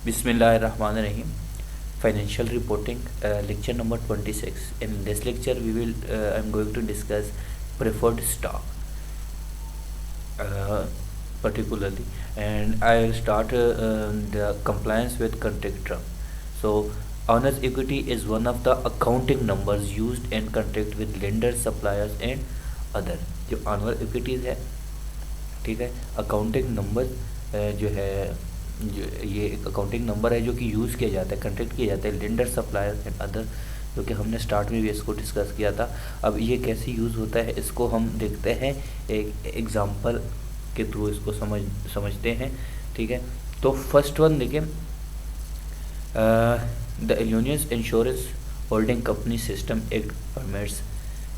Bismillahirrahmanirrahim. Financial reporting, lecture number 26. In this lecture, I'm going to discuss preferred stock, particularly, and I will start the compliance with contract term. So, owner's equity is one of the accounting numbers used in contract with lenders, suppliers, and other. जो honour equities है, ठीक है, accounting number जो है, जो ये एक accounting number है जो कि यूज़ किया जाता है, कंट्रैक्ट किया जाता है लेंडर, सप्लायर एंड अदर, जो कि हमने स्टार्ट में भी इसको डिस्कस किया था। अब ये कैसे यूज़ होता है इसको हम देखते हैं, एक एग्जांपल के थ्रू इसको समझते हैं, ठीक है। तो फर्स्ट वन देखिए, the Illinois insurance holding company system act permits,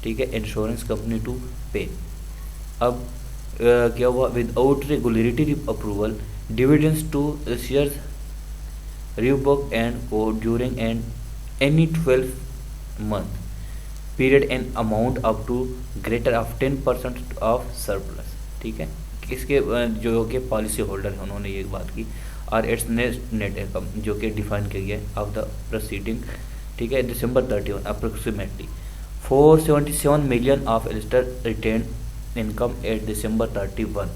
ठीक है, इंश्योरेंस कंपनी टू पे। अब क्या हुआ, without regulatory approval dividends to shares revoke and को during and any 12 month period and amount up to greater of 10% of surplus, ठीक है। इसके जो कि पॉलिसी होल्डर है उन्होंने ये बात की, और इट्स नेट इनकम जो कि डिफाइन किया गया ऑफ द प्रोसीडिंग, ठीक है, December 31 approximately 477 million of registered retained income at December 31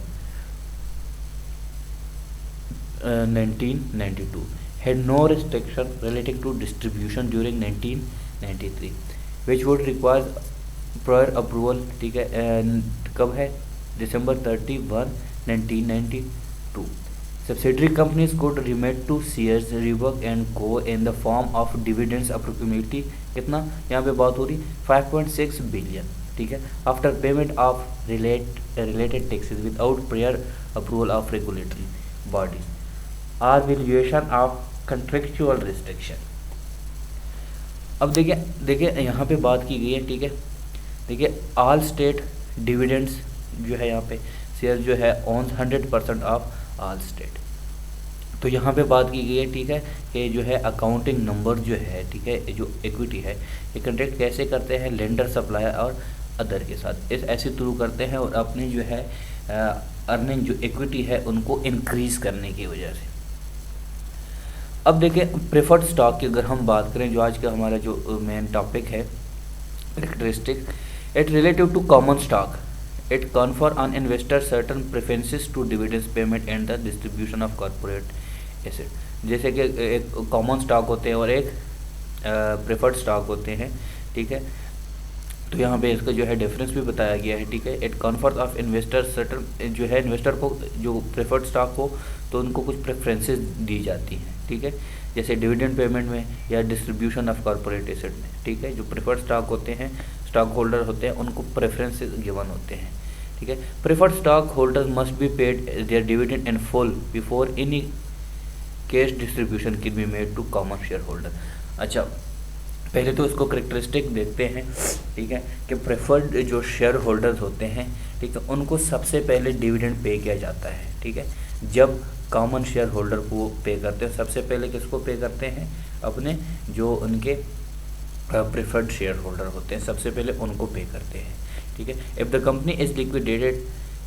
1992 had no restriction relating to distribution during 1993 which would require prior approval, ठीक है। कब है, December 31 1992। Subsidiary companies could remit to Sears, Reebok and Co in the form of dividends approximately कितना, यहाँ पे बात हो रही 5.6 billion, ठीक है, after payment of related taxes without prior approval of regulatory bodies or valuation of contractual restriction। अब देखिए यहाँ पे बात की गई है, ठीक है, देखिए ऑल स्टेट डिविडेंड्स जो है, यहाँ पे शेयर जो है ऑन 100% ऑफ ऑल स्टेट। तो यहाँ पे बात की गई है, ठीक है, कि जो है अकाउंटिंग नंबर जो है, ठीक है, जो इक्विटी है, ये कंट्रैक्ट कैसे करते हैं लेंडर, सप्लायर और अदर के साथ, इस ऐसे थ्रू करते हैं, और अपनी जो है अर्निंग जो इक्विटी है उनको इंक्रीज करने की वजह से। अब देखिए प्रेफर्ड स्टॉक की अगर हम बात करें, जो आज का हमारा जो मेन टॉपिक है, characteristic, it relative to common stock, it confer on investor certain preferences to dividends payment and the distribution of corporate asset. जैसे कि एक कॉमन स्टॉक होते हैं और एक प्रेफर्ड स्टॉक होते हैं, ठीक है। तो यहाँ पे इसका जो है डिफरेंस भी बताया गया है, ठीक है। It confers of investor certain, जो है इन्वेस्टर को जो प्रेफर्ड स्टॉक हो तो उनको कुछ प्रेफरेंसेस दी जाती हैं, ठीक है, जैसे डिविडेंड पेमेंट में या डिस्ट्रीब्यूशन ऑफ कॉर्पोरेट एसेट में, ठीक है। जो प्रेफर्ड स्टॉक होते हैं, स्टॉक होल्डर होते हैं, उनको प्रेफरेंसेस गिवन होते हैं, ठीक है। Preferred stock holders must be paid their dividend in full before any cash distribution can be made to common share holder. अच्छा, पहले तो इसको करेक्टरिस्टिक देखते हैं, ठीक है, कि प्रेफर्ड जो शेयर होल्डर्स होते हैं, ठीक है, उनको सबसे पहले डिविडेंड पे किया जाता है, ठीक है। जब कॉमन शेयर होल्डर को पे करते हैं, सबसे पहले किसको पे करते हैं, अपने जो उनके प्रेफर्ड शेयर होल्डर होते हैं, सबसे पहले उनको पे करते हैं, ठीक है। If the company is liquidated,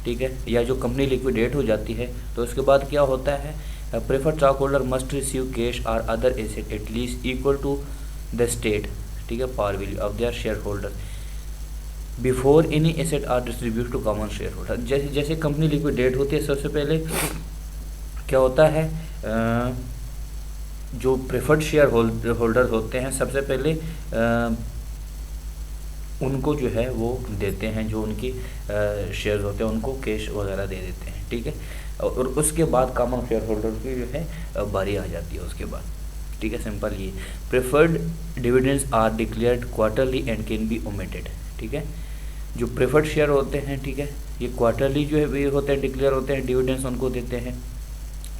ठीक है, या जो कंपनी लिक्विडेट हो जाती है तो उसके बाद क्या होता है, preferred stock holder must receive cash और other asset at least equal to the state, ठीक है, par value of their share holder before any asset are distribute to common share holder. जैसे जैसे कंपनी लिक्विडेट होती है, सबसे पहले क्या होता है, जो प्रेफर्ड शेयर होल्डर होते हैं, सबसे पहले उनको जो है वो देते हैं, जो उनकी शेयर होते हैं उनको कैश वगैरह दे देते हैं, ठीक है। और उसके बाद कॉमन शेयर होल्डर की जो है बारी आ जाती है उसके बाद, ठीक है। सिंपल ये preferred dividends are declared quarterly and can be omitted, ठीक है। जो प्रेफर्ड शेयर होते हैं, ठीक है, ये क्वार्टरली जो है वे होते हैं, डिक्लेयर होते हैं, डिविडेंड्स उनको देते हैं,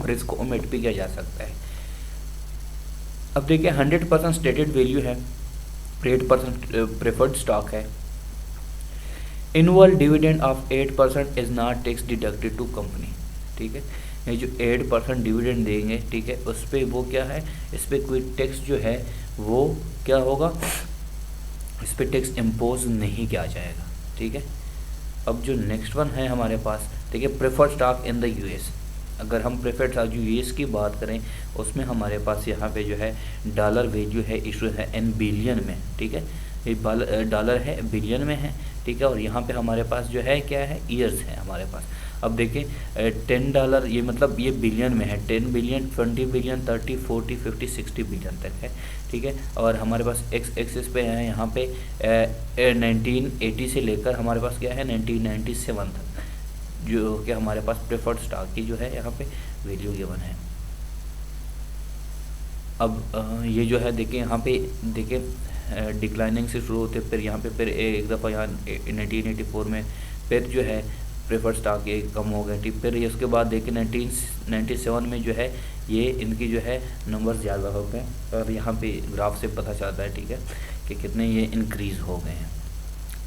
और इसको ओमिट भी किया जा सकता है। अब देखिए 100% स्टेटेड वैल्यू है, 8% प्रेफर्ड स्टॉक है, annual dividend of 8% is not tax deducted to company, ठीक है। ये जो 8% डिविडेंड देंगे, ठीक है, उस पर वो क्या है, इस पर कोई टैक्स जो है वो क्या होगा, इस पर टैक्स इम्पोज नहीं किया जाएगा, ठीक है। अब जो नेक्स्ट वन है हमारे पास, ठीक है, preferred stock in the US, अगर हम प्रेफर्ड स्टॉक जो यूएस की बात करें, उसमें हमारे पास यहाँ पे जो है डॉलर वैल्यू है इशू है इन बिलियन में, ठीक है, ये डॉलर है बिलियन में है, ठीक है। और यहाँ पे हमारे पास जो है क्या है, ईयर्स है हमारे पास। अब देखिए $10 ये मतलब ये बिलियन में है, 10 बिलियन 20 बिलियन 30 40 50 60 बिलियन तक है, ठीक है। और हमारे पास एक्स एक्सिस पे है यहाँ पे 1980 से लेकर हमारे पास क्या है 1997 तक, जो कि हमारे पास प्रेफर्ड स्टॉक की जो है यहाँ पे वैल्यू गिवन है। अब ये जो है देखिए यहाँ पे देखिए डिक्लाइनिंग से शुरू होते, फिर यहाँ पे फिर एक दफ़ा यहाँ 1984 में फिर जो है प्रेफर्ड स्टॉक ये कम हो गए, ठीक। फिर इसके बाद देखिए 1997 में जो है ये इनकी जो है नंबर ज़्यादा हो गए, और यहाँ पे ग्राफ से पता चलता है, ठीक है, कि कितने ये इंक्रीज़ हो गए हैं,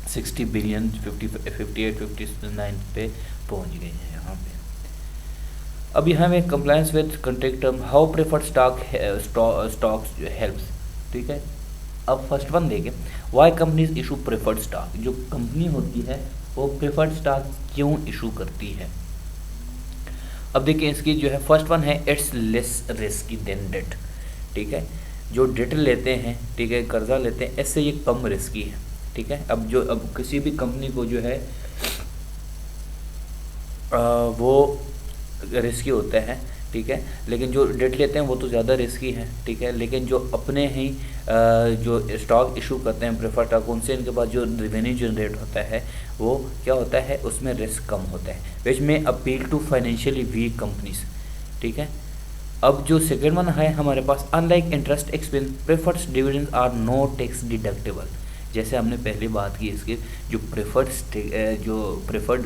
60 बिलियन 58 59 पे पहुँच गए हैं यहाँ पे। अब यहाँ में compliance with contract term, how preferred stocks helps, ठीक है। अब फर्स्ट वन देखें, why companies issue preferred stock, जो कंपनी होती है वो प्रेफर्ड स्टॉक क्यों इशू करती है। अब देखिए इसकी जो है फर्स्ट वन है it's less risky than debt, ठीक है। जो डेट लेते हैं, ठीक है, कर्जा लेते हैं, इससे ये कम रिस्की है, ठीक है। अब किसी भी कंपनी को जो है वो रिस्की होता है, ठीक है, लेकिन जो डेट लेते हैं वो तो ज़्यादा रिस्की है, ठीक है। लेकिन जो अपने ही जो स्टॉक इशू करते हैं प्रेफर्ड स्टॉक, उनसे इनके पास जो रेवेन्यू जनरेट होता है वो क्या होता है, उसमें रिस्क कम होता है, विच में appeal to financially weak companies, ठीक है। अब जो सेकेंड वन है हमारे पास, unlike interest expense preferred dividends are no tax deductible. जैसे हमने पहले बात की इसकी, जो प्रेफर्ड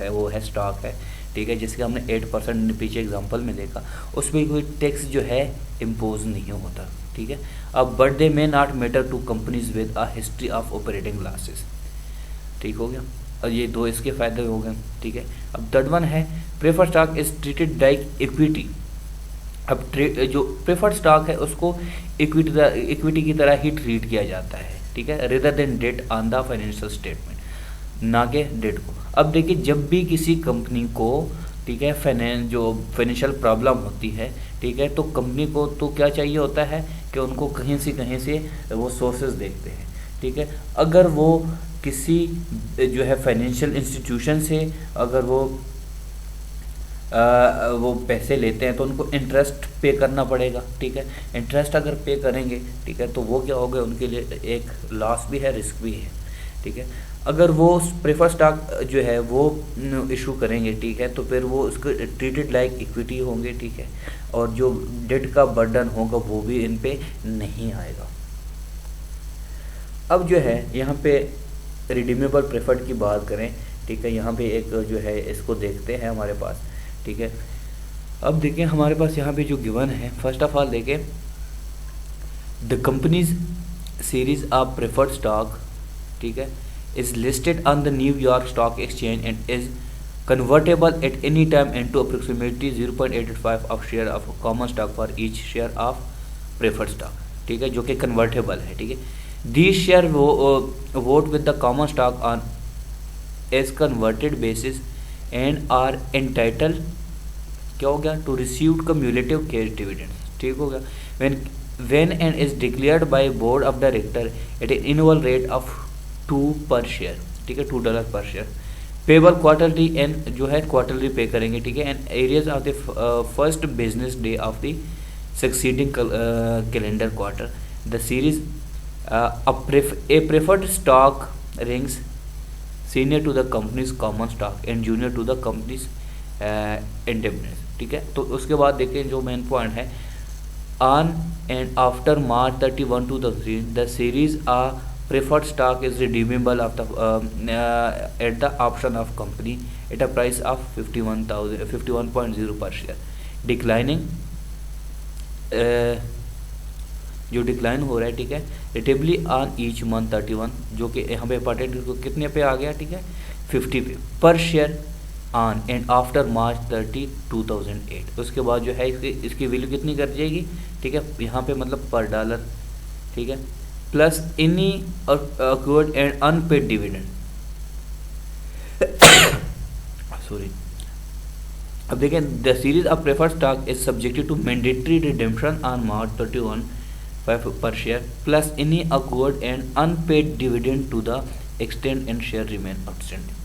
है वो है स्टॉक है, ठीक है, जिसके हमने 8% पीछे एग्जांपल में देखा, उसमें कोई टैक्स जो है इम्पोज नहीं होता, ठीक है। अब but they may not matter to companies with a history of operating losses, ठीक हो गया। और ये दो इसके फ़ायदे हो गए, ठीक है। अब थर्ड वन है preferred stock is treated like equity. अब जो प्रेफर्ड स्टॉक है उसको इक्विटी की तरह ही ट्रीट किया जाता है, ठीक है, rather than debt on the financial statement, ना के डेट को। अब देखिए जब भी किसी कंपनी को, ठीक है, फाइनेंशियल प्रॉब्लम होती है, ठीक है, तो कंपनी को तो क्या चाहिए होता है कि उनको कहीं से वो सोर्सेज देखते हैं, ठीक है। अगर वो किसी जो है फाइनेंशियल इंस्टीट्यूशन से अगर वो पैसे लेते हैं तो उनको इंटरेस्ट पे करना पड़ेगा, ठीक है। इंटरेस्ट अगर पे करेंगे, ठीक है, तो वो क्या होगा, उनके लिए एक लॉस भी है, रिस्क भी है, ठीक है। अगर वो प्रेफर्ड स्टॉक जो है वो इशू करेंगे, ठीक है, तो फिर वो उसको ट्रीटेड लाइक इक्विटी होंगे, ठीक है, और जो डेट का बर्डन होगा वो भी इन पे नहीं आएगा। अब जो है यहाँ पे रिडीमेबल प्रेफर्ड की बात करें, ठीक है, यहाँ पे एक जो है इसको देखते हैं हमारे पास, ठीक है। अब देखिए हमारे पास यहाँ पे जो गिवन है, फर्स्ट ऑफ ऑल देखें the companies series of preferred stock, ठीक है, is listed on the New York Stock Exchange and is convertible at any time into approximately 0.85 of share of common stock for each share of preferred stock, ठीक है, जो कि convertible है, ठीक है। These share vote with the common stock on as converted basis and are entitled क्या हो गया to receive cumulative cash dividends, ठीक हो गया। when and is declared by board of director at an annual rate of 2 पर share, ठीक है, $2 पर शेयर, पेबल क्वार्टरली एंड जो है क्वार्टरली पे करेंगे, ठीक है, and arrears of the first business day of the succeeding calendar quarter. The series A preferred stock ranks senior to the company's common stock and junior to the company's independence, ठीक है। तो उसके बाद देखें जो मेन पॉइंट है, on and after March 31, 2003 the series preferred stock is redeemable at the option of company at a price of 51.0 per share, declining जो decline हो रहा है, ठीक है, रिटेबली ऑन ईच मंथ 31, जो कि यहाँ पे इंपॉर्टेंट कितने पे आ गया, ठीक है, 50 पे पर share on and after March 30, 2008। उसके बाद जो है इसकी वैल्यू कितनी कर जाएगी, ठीक है, यहाँ पे मतलब पर डॉलर, ठीक है, plus any accrued and unpaid dividend sorry अब देखें, the series of preferred stock is subjected to mandatory redemption on March 31 per share plus any accrued and unpaid dividend to the extent and share remain outstanding।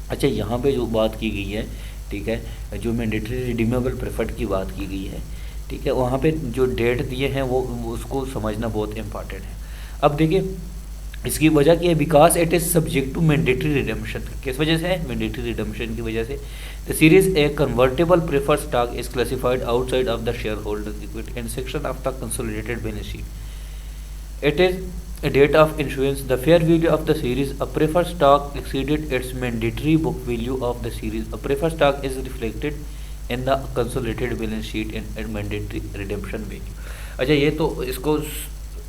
अच्छा, यहाँ पे जो बात की गई है, ठीक है, जो मैंडेटरी रिडीमेबल प्रेफर्ड की बात की गई है, ठीक है, वहाँ पे जो डेट दिए हैं वो उसको समझना बहुत इंपॉर्टेंट है। अब देखिए इसकी वजह क्या है, because it is subject to mandatory redemption. किस वजह से है? मैंडेटरी रिडम्पशन की वजह से। The series A convertible preferred stock is classified outside of the share holder equity in section of the consolidated balance sheet. It is a date of issuance, the fair value of the series a preferred stock exceeded its mandatory book value of the series a preferred stock is reflected in the consolidated balance sheet and mandatory redemption value। अच्छा, ये तो इसको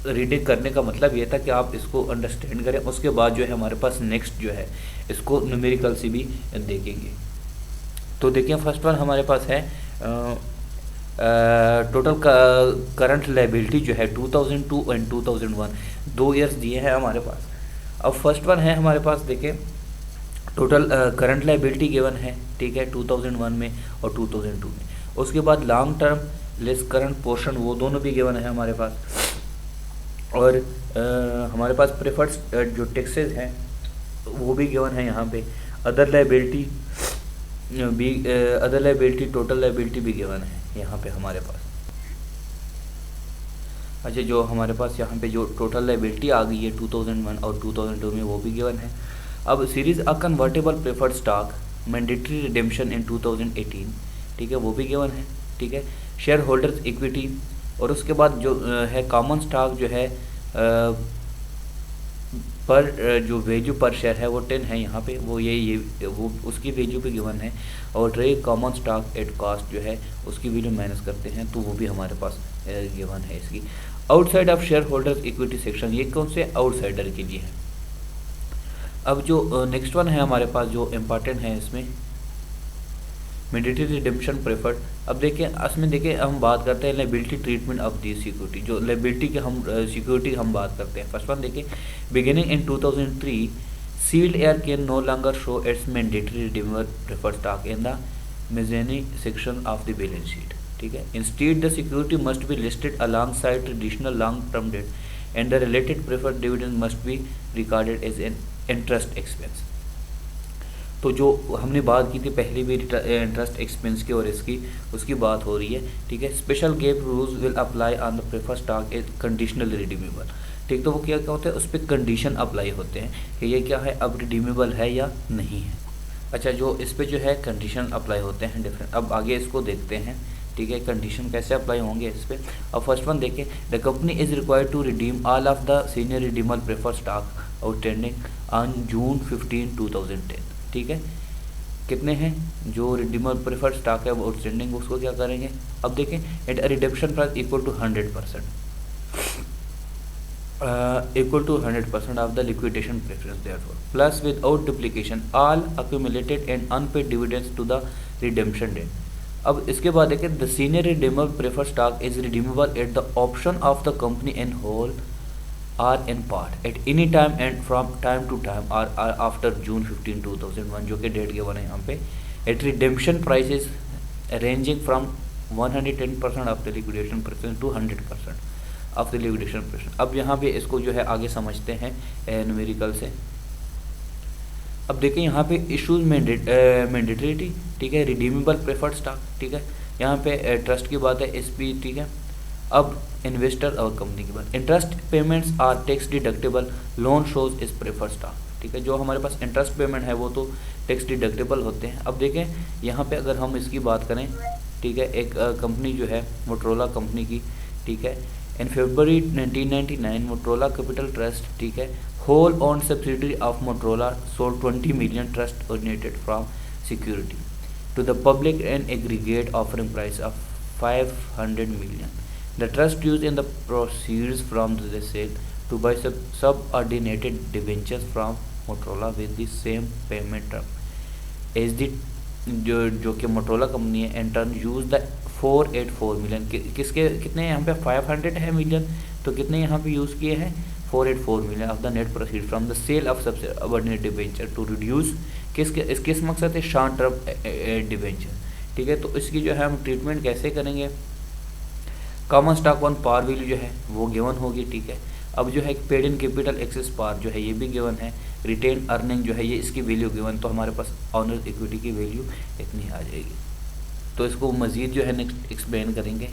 reading करने का मतलब ये था कि आप इसको अंडरस्टैंड करें। उसके बाद जो है हमारे पास नेक्स्ट जो है इसको न्यूमेरिकल से भी देखेंगे। तो देखिए फर्स्ट वन हमारे पास है टोटल करंट लाइबिलिटी जो है 2002 एंड 2001, 2 ईयर्स दिए हैं हमारे पास। अब फर्स्ट वन है हमारे पास, देखें टोटल करंट लाइबिलिटी गिवन है, ठीक है, 2001 में और 2002 में। उसके बाद long term less current portion, वो दोनों भी गिवन है हमारे पास। और हमारे पास प्रेफर्ड जो टैक्सेस हैं वो भी गिवन है यहाँ पे। अदर लाइबिलिटी भी, अदर लाइबिलिटी टोटल लाइबिलिटी भी गिवन है यहाँ पे हमारे पास। अच्छा, जो हमारे पास यहाँ पे जो टोटल लाइबिलिटी आ गई है 2001 और 2002 में, वो भी गिवन है। अब series A convertible preferred stock mandatory redemption in 2018, ठीक है, वो भी गिवन है, ठीक है। शेयर होल्डर्स इक्विटी, और उसके बाद जो है कॉमन स्टॉक जो है पर जो वैल्यू पर शेयर है वो 10 है यहाँ पे, वो ये वो उसकी वैल्यू भी गिवन है। और trade common stock at cost जो है उसकी वैल्यू माइनस करते हैं तो वो भी हमारे पास गिवन है इसकी। Outside of share holders equity section, ये कौन से आउटसाइडर के लिए है। अब जो नेक्स्ट वन है हमारे पास जो इम्पॉर्टेंट है इसमें मैंडेटरी रिडेम्पशन प्रेफर्ड। अब देखिए इसमें देखिए हम बात करते हैं liability treatment of the security, जो लायबिलिटी के हम सिक्योरिटी हम बात करते हैं। फर्स्ट वन देखिए, beginning in 2003 Sealed Air can no longer show its mandatory redeemable preferred stock in the mezzanine section of the balance sheet, ठीक है। Instead the security must be listed alongside traditional long term debt and the related preferred dividend must be recorded as an interest expense. तो जो हमने बात की थी पहले भी इंटरेस्ट एक्सपेंस की और इसकी उसकी बात हो रही है, ठीक है। Special gap rules will apply on the preferred stock is conditional redeemable, ठीक। तो वो क्या क्या होता है, उस पर कंडीशन अप्लाई होते हैं कि ये क्या है, अब रिडीमेबल है या नहीं है। अच्छा, जो इस पर जो है कंडीशन अप्लाई होते हैं डिफरेंट। अब आगे इसको देखते हैं, ठीक है, कंडीशन कैसे अप्लाई होंगे इस पर। अब फर्स्ट वन देखें, the company is required to redeem all of the senior redeemable preferred stock outstanding on June 15, 2010, ठीक है। कितने हैं जो रिडीमेबल प्रेफर्ड स्टॉक है वो आउटस्टैंडिंग, उसको क्या करेंगे। अब देखें, at redemption price equal to 100%, equal to 100% of the liquidation preference therefore plus without duplication all accumulated and unpaid dividends to the redemption date। अब इसके बाद देखिए, the senior redeemable preferred stock is redeemable at the option of the company in whole or in part at any time and from time to time or after June 15, 2001, जो कि date given है यहाँ पे। at redemption prices ranging from 110% of the liquidation preference to 100% of the liquidation preference. अब यहाँ पे इसको जो है आगे समझते हैं न्यूमेरिकल से। अब देखिए यहाँ पे इशूज मैंडेटरी, ठीक है, रिडीमेबल प्रेफर्ड स्टॉक, ठीक है। यहाँ पे ट्रस्ट की बात है, एसपी, ठीक है। अब इन्वेस्टर और कंपनी की बात, interest payments are tax deductible, loan shows is preferred stock, ठीक है। जो हमारे पास इंटरेस्ट पेमेंट है वो तो टैक्स डिडक्टेबल होते हैं। अब देखें यहाँ पे अगर हम इसकी बात करें, ठीक है, एक कंपनी जो है मोटरोला कंपनी की, ठीक है, in February 1999 Motorola capital trust, ठीक है, wholly owned subsidiary of Motorola sold 20 million trust originated from security to the public and aggregate offering price of 500 million। The trust use in the proceeds from the sale to buy subordinated debentures from Motorola with the same payment term as the जो कि Motorola company है and turn use the 484 million। किसके कितने यहाँ पे 500 है million, तो कितने यहाँ पे यूज़ किए हैं 484 million of the net proceed from the sale of subordinate debenture to reduce किस मकसद है, शॉर्ट टर्म डिबेंचर, ठीक है। तो इसकी जो है हम ट्रीटमेंट कैसे करेंगे, common stock on par value जो है वो गिवन होगी, ठीक है। अब जो है पेड इन कैपिटल एक्सेस पार जो है ये भी गिवन है, रिटेन अर्निंग जो है ये इसकी वैल्यू गिवन, तो हमारे पास ऑनर्स इक्विटी की वैल्यू इतनी आ जाएगी। तो इसको मज़ीद जो है नेक्स्ट एक्सप्लेन करेंगे।